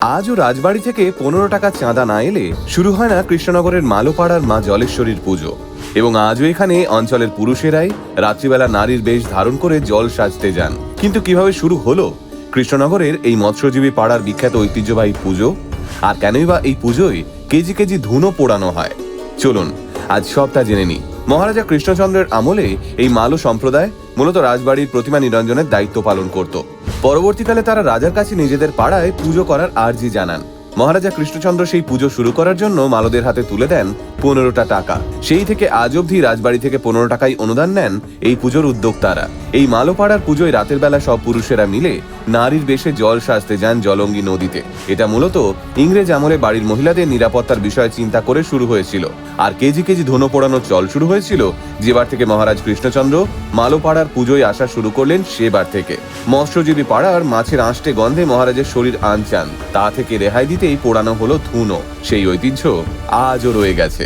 আজও রাজবাড়ি থেকে 15 টাকা চাঁদা না এলে শুরু হয় না কৃষ্ণনগরের মালোপাড়ার মা জলেশ্বরীর পুজো। এবং আজও এখানে অঞ্চলের পুরুষেরাই রাত্রিবেলা নারীর বেশ ধারণ করে জল সাজতে যান। কিন্তু কিভাবে শুরু হলো কৃষ্ণনগরের এই মৎস্যজীবী পাড়ার বিখ্যাত ঐতিহ্যবাহী পুজো, আর কেনই বা এই পুজোয় কেজি কেজি ধুনো পোড়ানো হয়? চলুন আজ সবটা জেনে নিই। মহারাজা কৃষ্ণচন্দ্রের আমলে এই মালো সম্প্রদায় মূলত রাজবাড়ির প্রতিমা নিরঞ্জনের দায়িত্ব পালন করত। পরবর্তীকালে তারা রাজার কাছে নিজেদের পাড়ায় পুজো করার আর্জি জানান। মহারাজা কৃষ্ণচন্দ্র সেই পুজো শুরু করার জন্য মালোদের হাতে তুলে দেন 15টা টাকা। সেই থেকে আজ অবধি রাজবাড়ি থেকে 15 টাকাই অনুদান নেন এই পুজোর উদ্যোক্তারা। এই মালোপাড়ার পুজোয় রাতের বেলা সব পুরুষেরা মিলে নারীর বেশে জল সাজতে যান জলঙ্গি নদীতে। এটা মূলত ইংরেজ আমলে বাড়ির মহিলাদের নিরাপত্তার বিষয়ে চিন্তা করে শুরু হয়েছিল। আর কেজি কেজি ধুনো পোড়ানোর চল শুরু হয়েছিল যেবার থেকে মহারাজ কৃষ্ণচন্দ্র মালোপাড়ার পুজোয় আসা শুরু করলেন সেবার থেকে। মৎস্যজীবী পাড়ার মাছের আঁশটে গন্ধে মহারাজের শরীর আনচান, তা থেকে রেহাই দিতেই পোড়ানো হলো ধুনো। সেই ঐতিহ্য আজও রয়ে গেছে।